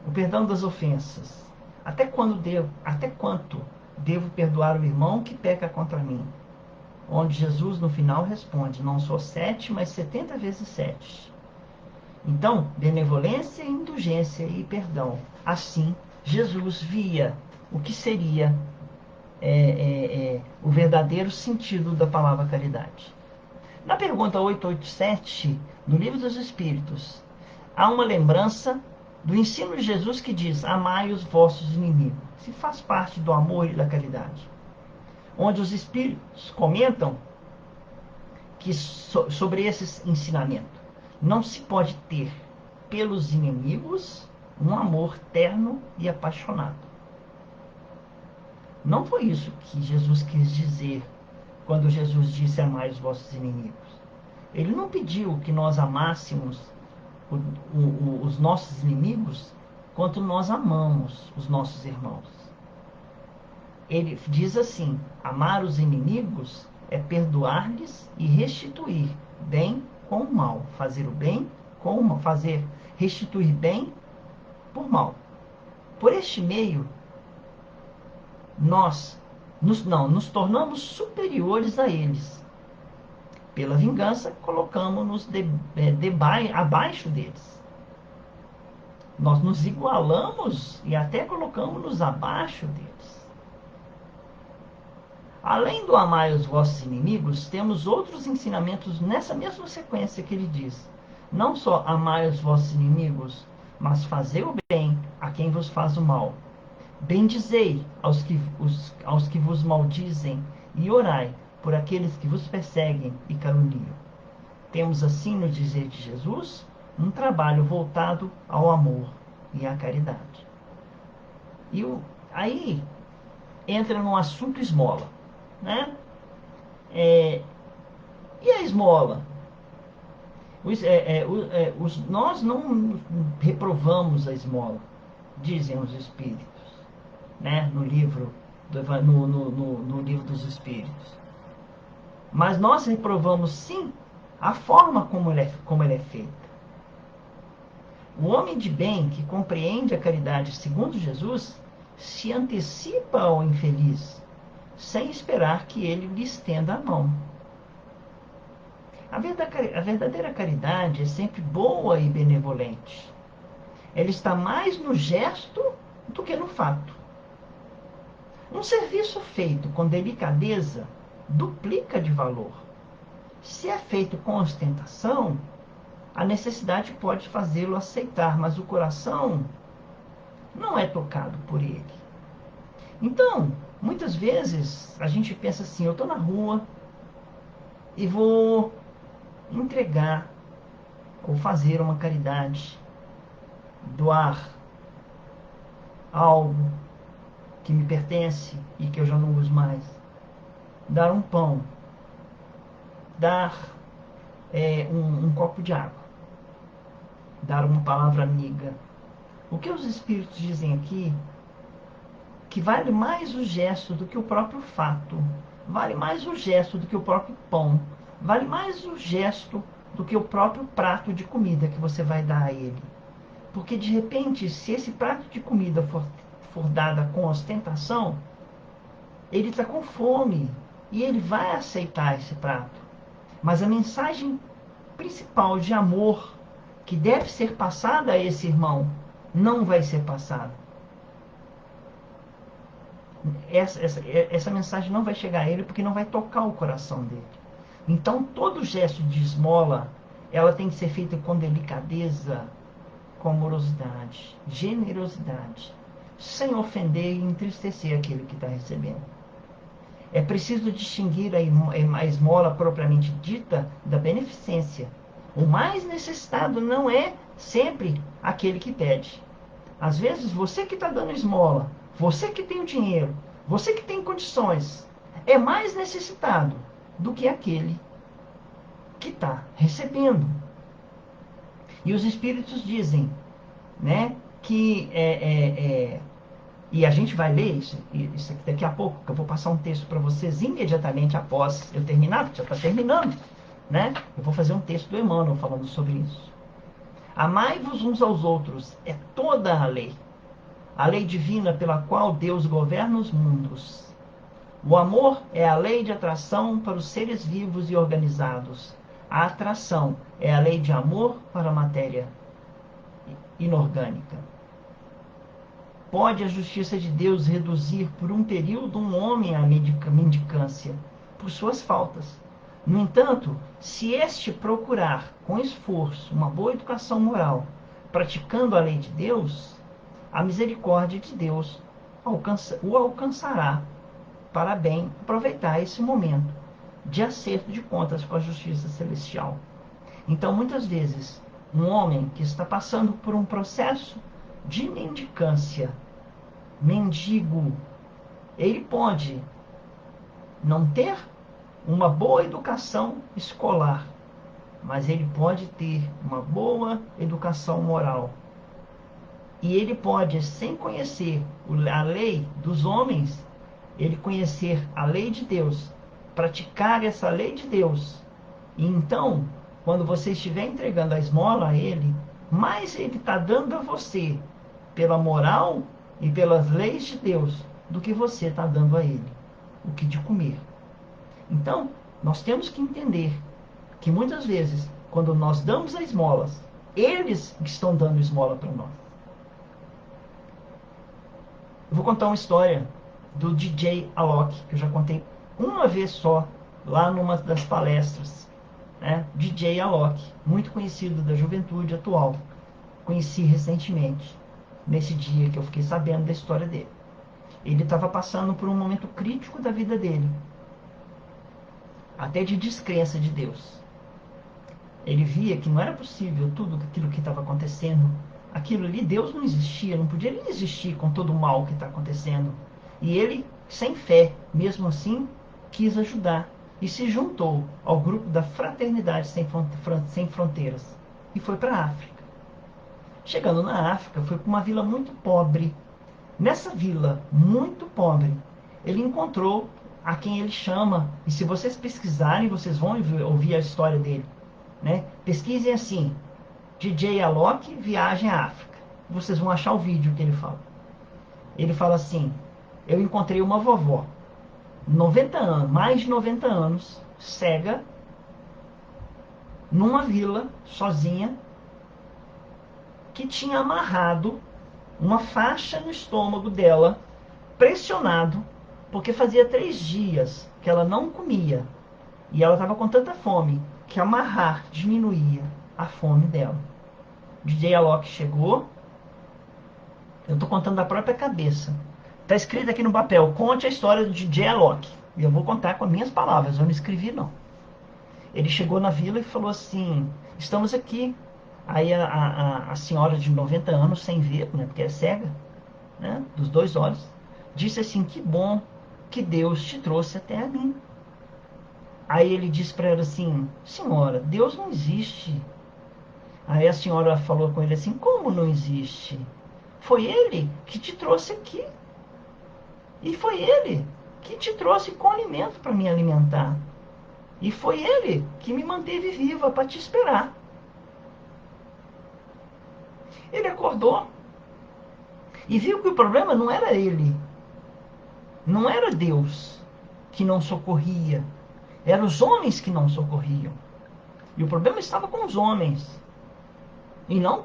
O perdão das ofensas. Até quanto devo perdoar o irmão que peca contra mim? Onde Jesus no final responde: não só 7, mas 70 vezes 7. Então, benevolência, indulgência e perdão. Assim, Jesus via o que seria o verdadeiro sentido da palavra caridade. Na pergunta 887, no Livro dos Espíritos, há uma lembrança do ensino de Jesus que diz: amai os vossos inimigos. Se faz parte do amor e da caridade. Onde os Espíritos comentam que sobre esse ensinamento não se pode ter pelos inimigos um amor terno e apaixonado. Não foi isso que Jesus quis dizer quando Jesus disse: amai os vossos inimigos. Ele não pediu que nós amássemos os nossos inimigos quanto nós amamos os nossos irmãos. Ele diz assim: amar os inimigos é perdoar-lhes e restituir bem com o mal. Fazer o bem com o mal. Restituir bem por mal. Por este meio, nós nos tornamos superiores a eles. Pela vingança, colocamos-nos abaixo deles. Nós nos igualamos e até colocamos-nos abaixo deles. Além do amar os vossos inimigos, temos outros ensinamentos nessa mesma sequência que ele diz: não só amai os vossos inimigos, mas fazei o bem a quem vos faz o mal. Bendizei aos que vos maldizem e orai por aqueles que vos perseguem e caluniam. Temos assim, no dizer de Jesus, um trabalho voltado ao amor e à caridade. E aí entra no assunto esmola, né? E a esmola? Nós não reprovamos a esmola, dizem os Espíritos, né? No livro dos Espíritos. Mas nós reprovamos sim a forma como ela é feita. O homem de bem que compreende a caridade segundo Jesus se antecipa ao infeliz, sem esperar que ele lhe estenda a mão. A verdadeira caridade é sempre boa e benevolente. Ela está mais no gesto do que no fato. Um serviço feito com delicadeza duplica de valor. Se é feito com ostentação, a necessidade pode fazê-lo aceitar, mas o coração não é tocado por ele. Então, muitas vezes a gente pensa assim: eu estou na rua e vou entregar ou fazer uma caridade, doar algo que me pertence e que eu já não uso mais, dar um pão, dar um copo de água, dar uma palavra amiga. O que os Espíritos dizem aqui, que vale mais o gesto do que o próprio fato, vale mais o gesto do que o próprio pão, vale mais o gesto do que o próprio prato de comida que você vai dar a ele. Porque de repente, se esse prato de comida for dada com ostentação, ele está com fome e ele vai aceitar esse prato. Mas a mensagem principal de amor que deve ser passada a esse irmão não vai ser passada. Essa mensagem não vai chegar a ele porque não vai tocar o coração dele. Então, todo gesto de esmola, ela tem que ser feita com delicadeza, com amorosidade, generosidade, sem ofender e entristecer aquele que está recebendo. É preciso distinguir a esmola propriamente dita da beneficência. O mais necessitado não é sempre aquele que pede. Às vezes, você que está dando esmola, você que tem o dinheiro, você que tem condições, é mais necessitado do que aquele que está recebendo. E os Espíritos dizem, né, que e a gente vai ler isso aqui daqui a pouco, que eu vou passar um texto para vocês imediatamente após eu terminar, porque já está terminando, né? Eu vou fazer um texto do Emmanuel falando sobre isso. Amai-vos uns aos outros é toda a lei divina pela qual Deus governa os mundos. O amor é a lei de atração para os seres vivos e organizados. A atração é a lei de amor para a matéria inorgânica. Pode a justiça de Deus reduzir por um período um homem à mendicância por suas faltas. No entanto, se este procurar com esforço uma boa educação moral, praticando a lei de Deus, a misericórdia de Deus o alcançará para bem aproveitar esse momento de acerto de contas com a justiça celestial. Então, muitas vezes, um homem que está passando por um processo de mendicância, mendigo, ele pode não ter uma boa educação escolar, mas ele pode ter uma boa educação moral. E ele pode, sem conhecer a lei dos homens, ele conhecer a lei de Deus, praticar essa lei de Deus. E então, quando você estiver entregando a esmola a ele, mais ele está dando a você pela moral e pelas leis de Deus do que você está dando a ele o que de comer. Então, nós temos que entender que muitas vezes, quando nós damos as esmolas, eles estão dando esmola para nós. Eu vou contar uma história do DJ Alok, que eu já contei uma vez só, lá numa das palestras. Né? DJ Alok, muito conhecido da juventude atual. Conheci recentemente, nesse dia que eu fiquei sabendo da história dele. Ele estava passando por um momento crítico da vida dele, até de descrença de Deus. Ele via que não era possível tudo aquilo que estava acontecendo. Aquilo ali, Deus não existia, não podia nem existir com todo o mal que está acontecendo. E ele, sem fé, mesmo assim, quis ajudar e se juntou ao grupo da Fraternidade Sem Fronteiras e foi para a África. Chegando na África, foi para uma vila muito pobre. Nessa vila muito pobre, ele encontrou a quem ele chama, e se vocês pesquisarem, vocês vão ouvir a história dele. Né? Pesquisem assim, DJ Alok, viagem à África. Vocês vão achar o vídeo que ele fala. Ele fala assim, eu encontrei uma vovó, 90 anos, mais de 90 anos, cega, numa vila, sozinha, que tinha amarrado uma faixa no estômago dela, pressionado, porque fazia 3 dias que ela não comia. E ela estava com tanta fome, que amarrar diminuía a fome dela. DJ Alok chegou, eu estou contando da própria cabeça. Está escrito aqui no papel, conte a história do DJ Alok. E eu vou contar com as minhas palavras, eu não escrevi não. Ele chegou na vila e falou assim, estamos aqui. Aí a senhora de 90 anos, sem ver, né, porque é cega, né, dos 2 olhos, disse assim, que bom que Deus te trouxe até a mim. Aí ele disse para ela assim, senhora, Deus não existe. Aí a senhora falou com ele assim, como não existe? Foi ele que te trouxe aqui. E foi ele que te trouxe com alimento para me alimentar. E foi ele que me manteve viva para te esperar. Ele acordou e viu que o problema não era ele, não era Deus que não socorria, eram os homens que não socorriam. E o problema estava com os homens e não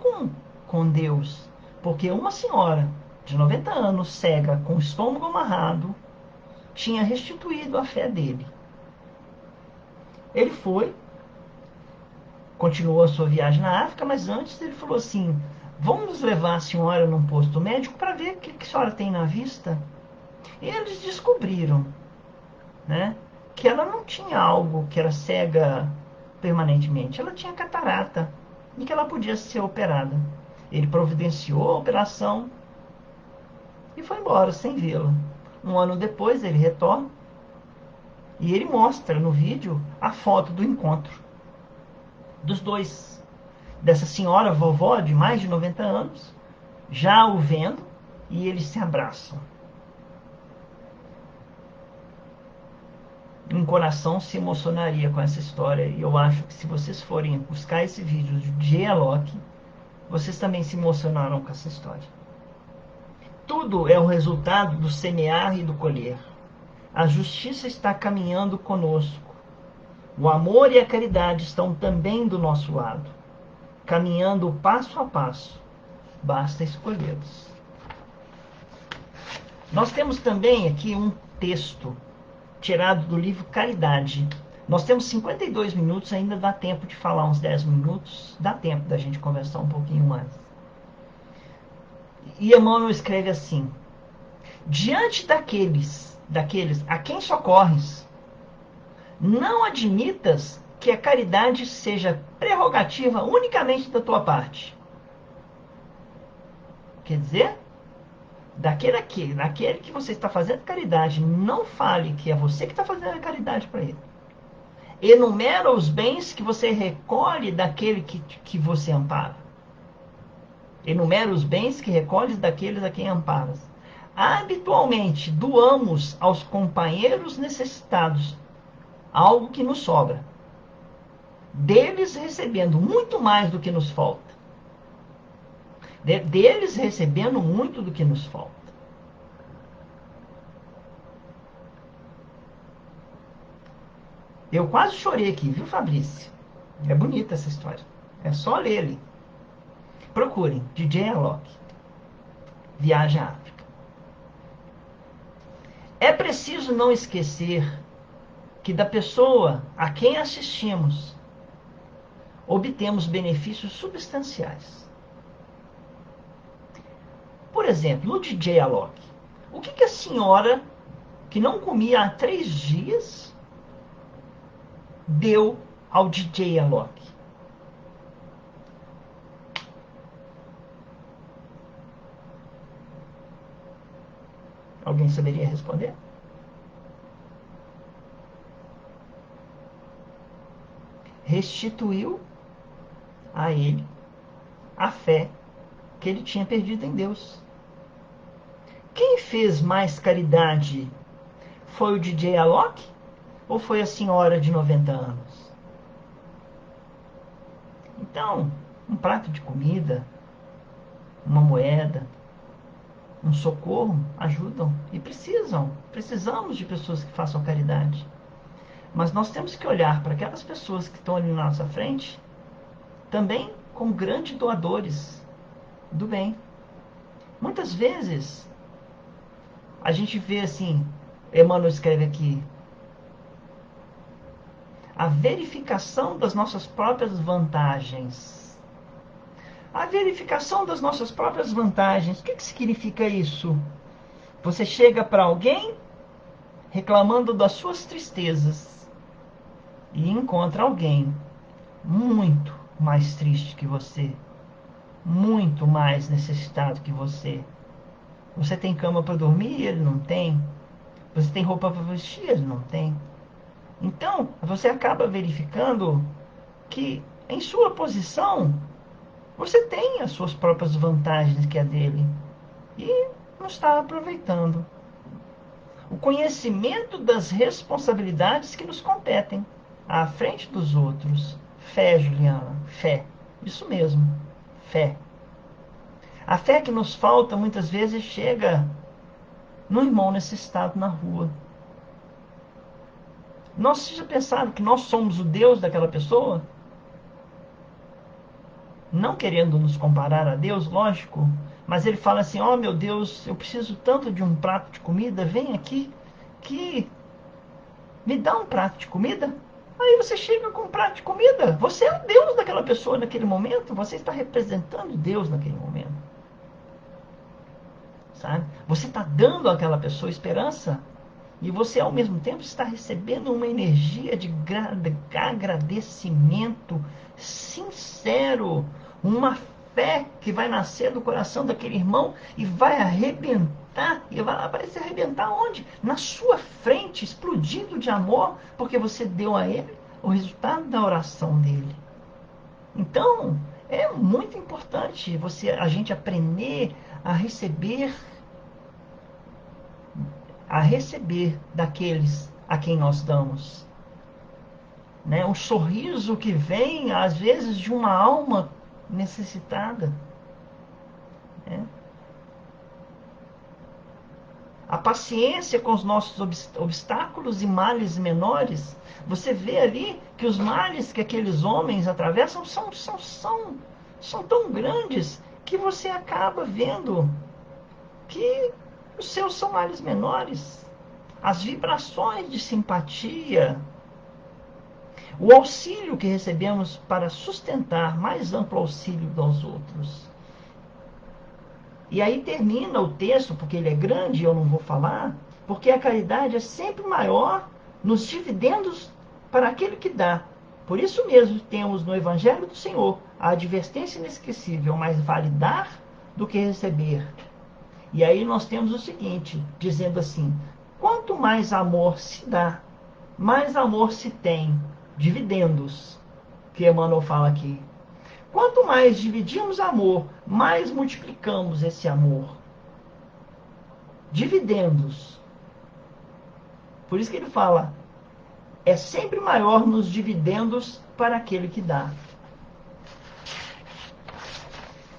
com Deus. Porque uma senhora de 90 anos, cega, com o estômago amarrado, tinha restituído a fé dele. Ele foi, continuou a sua viagem na África, mas antes ele falou assim: vamos levar a senhora num posto médico para ver o que a senhora tem na vista. E eles descobriram, né, que ela não tinha algo que era cega permanentemente, ela tinha catarata e que ela podia ser operada. Ele providenciou a operação e foi embora sem vê-la. Um ano depois ele retorna e ele mostra no vídeo a foto do encontro dos dois, dessa senhora vovó de mais de 90 anos, já o vendo, e eles se abraçam. Um coração se emocionaria com essa história, e eu acho que se vocês forem buscar esse vídeo de Jay Alok, vocês também se emocionarão com essa história. Tudo é o resultado do semear e do colher. A justiça está caminhando conosco. O amor e a caridade estão também do nosso lado, caminhando passo a passo. Basta escolhê-los. Nós temos também aqui um texto tirado do livro Caridade. Nós temos 52 minutos, ainda dá tempo de falar uns 10 minutos, dá tempo da gente conversar um pouquinho mais. E Emmanuel escreve assim: diante daqueles a quem socorres, não admitas que a caridade seja prerrogativa unicamente da tua parte. Quer dizer, daquele que você está fazendo caridade, não fale que é você que está fazendo a caridade para ele. Enumera os bens que você recolhe daquele que você ampara. Enumera os bens que recolhes daqueles a quem amparas. Habitualmente doamos aos companheiros necessitados algo que nos sobra, deles recebendo muito mais do que nos falta. Deles recebendo muito do que nos falta. Eu quase chorei aqui, viu, Fabrício? É bonita essa história. É só ler ali. Procurem, DJ Alok. Viagem à África. É preciso não esquecer que da pessoa a quem assistimos, obtemos benefícios substanciais. Por exemplo, no DJ Alok, o que a senhora, que não comia há 3 dias, deu ao DJ Alok? Alguém saberia responder? Restituiu a ele a fé que ele tinha perdido em Deus. Quem fez mais caridade foi o DJ Alok ou foi a senhora de 90 anos? Então, um prato de comida, uma moeda, um socorro ajudam e precisamos de pessoas que façam caridade. Mas nós temos que olhar para aquelas pessoas que estão ali na nossa frente também como grandes doadores do bem. Muitas vezes a gente vê assim, Emmanuel escreve aqui, a verificação das nossas próprias vantagens. A verificação das nossas próprias vantagens. O que significa isso? Você chega para alguém reclamando das suas tristezas e encontra alguém muito mais triste que você, muito mais necessitado que você. Você tem cama para dormir e ele não tem. Você tem roupa para vestir e ele não tem. Então, você acaba verificando que em sua posição você tem as suas próprias vantagens que é dele e não está aproveitando. O conhecimento das responsabilidades que nos competem à frente dos outros. Fé, Juliana, fé. Isso mesmo, fé. A fé que nos falta muitas vezes chega no irmão necessitado na rua. Nós já pensaram que nós somos o Deus daquela pessoa? Não querendo nos comparar a Deus, lógico, mas ele fala assim: ó, meu Deus, eu preciso tanto de um prato de comida, vem aqui, que me dá um prato de comida. Aí você chega com um prato de comida. Você é o Deus daquela pessoa naquele momento. Você está representando Deus naquele momento. Sabe? Você está dando àquela pessoa esperança. E você, ao mesmo tempo, está recebendo uma energia de agradecimento sincero. Uma fé que vai nascer do coração daquele irmão e vai arrebentar. E vai se arrebentar onde? Na sua frente, explodindo de amor, porque você deu a ele o resultado da oração dele. Então, é muito importante a gente aprender a receber daqueles a quem nós damos. Né? Um sorriso que vem, às vezes, de uma alma necessitada. Né? A paciência com os nossos obstáculos e males menores. Você vê ali que os males que aqueles homens atravessam são tão grandes que você acaba vendo que os seus são males menores. As vibrações de simpatia, o auxílio que recebemos para sustentar mais amplo auxílio dos outros. E aí termina o texto, porque ele é grande, eu não vou falar, porque a caridade é sempre maior nos dividendos para aquele que dá. Por isso mesmo temos no Evangelho do Senhor a advertência inesquecível: mais vale dar do que receber. E aí nós temos o seguinte, dizendo assim: quanto mais amor se dá, mais amor se tem, dividendos, que Emmanuel fala aqui. Quanto mais dividimos amor, mais multiplicamos esse amor. Dividendos. Por isso que ele fala, é sempre maior nos dividendos para aquele que dá.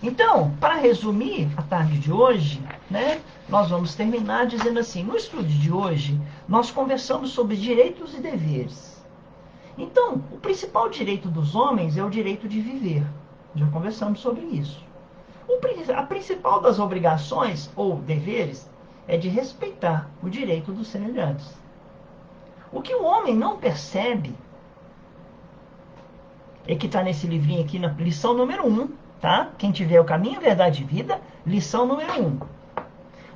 Então, para resumir a tarde de hoje, né, nós vamos terminar dizendo assim: no estudo de hoje, nós conversamos sobre direitos e deveres. Então, o principal direito dos homens é o direito de viver. Já conversamos sobre isso. A principal das obrigações ou deveres é de respeitar o direito dos semelhantes. O que o homem não percebe é que está nesse livrinho aqui, na lição número 1, tá? Quem tiver o caminho, verdade e vida, lição número 1.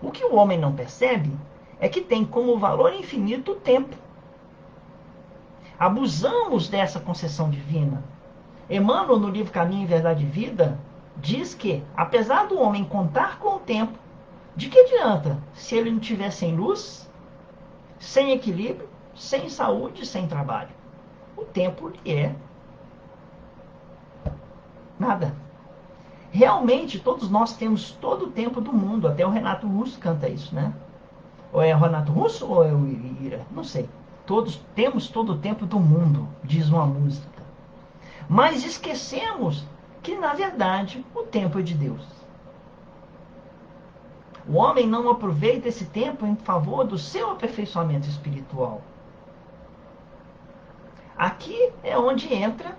O que o homem não percebe é que tem como valor infinito o tempo. Abusamos dessa concessão divina. Emmanuel, no livro Caminho, Verdade e Vida, diz que, apesar do homem contar com o tempo, de que adianta se ele não tiver sem luz, sem equilíbrio, sem saúde, sem trabalho? O tempo lhe é nada. Realmente, todos nós temos todo o tempo do mundo. Até o Renato Russo canta isso, né? Ou é o Renato Russo ou é o Ira? Não sei. Todos temos todo o tempo do mundo, diz uma música. Mas esquecemos que, na verdade, o tempo é de Deus. O homem não aproveita esse tempo em favor do seu aperfeiçoamento espiritual. Aqui é onde entra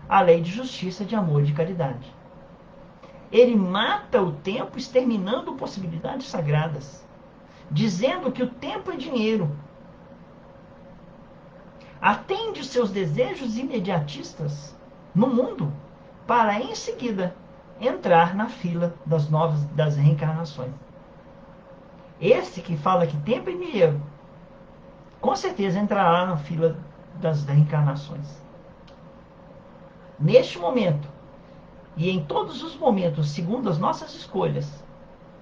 a lei de justiça, de amor e de caridade. Ele mata o tempo exterminando possibilidades sagradas, dizendo que o tempo é dinheiro. Atende os seus desejos imediatistas no mundo para, em seguida, entrar na fila das reencarnações. Esse que fala que tempo é dinheiro, com certeza entrará na fila das reencarnações. Neste momento, e em todos os momentos, segundo as nossas escolhas,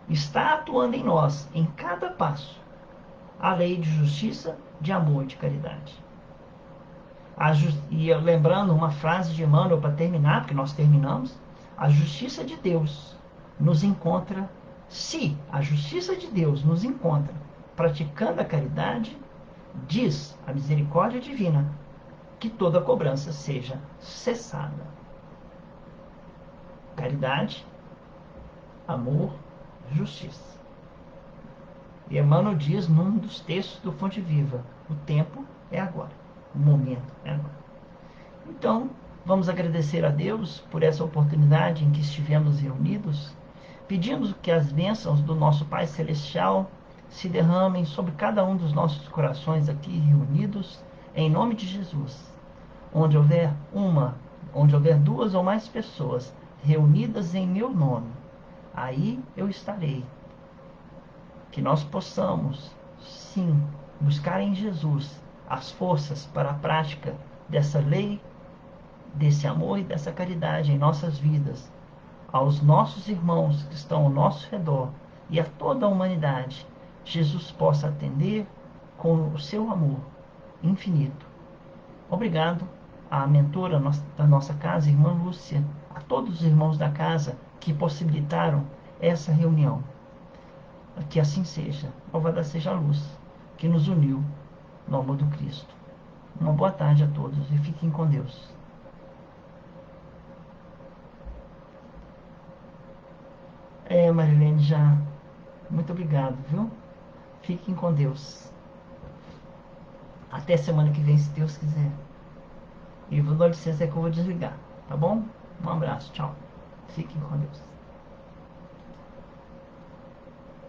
está atuando em nós, em cada passo, a lei de justiça, de amor e de caridade. E lembrando uma frase de Emmanuel para terminar, porque nós terminamos: a justiça de Deus nos encontra, se a justiça de Deus nos encontra praticando a caridade, diz a misericórdia divina, que toda cobrança seja cessada. Caridade, amor, justiça. E Emmanuel diz num dos textos do Fonte Viva: o tempo é agora, o momento é agora. Então, vamos agradecer a Deus por essa oportunidade em que estivemos reunidos, pedindo que as bênçãos do nosso Pai Celestial se derramem sobre cada um dos nossos corações aqui reunidos, em nome de Jesus. Onde houver duas ou mais pessoas reunidas em meu nome, aí eu estarei. Que nós possamos, sim, buscar em Jesus as forças para a prática dessa lei, desse amor e dessa caridade em nossas vidas, aos nossos irmãos que estão ao nosso redor e a toda a humanidade. Jesus possa atender com o seu amor infinito. Obrigado à mentora da nossa casa, irmã Lúcia, a todos os irmãos da casa que possibilitaram essa reunião. Que assim seja. Louvada seja a luz que nos uniu no amor do Cristo. Uma boa tarde a todos e fiquem com Deus. Marilene, já. Muito obrigado, viu? Fiquem com Deus. Até semana que vem, se Deus quiser. E vou dar licença que eu vou desligar, tá bom? Um abraço, tchau. Fiquem com Deus.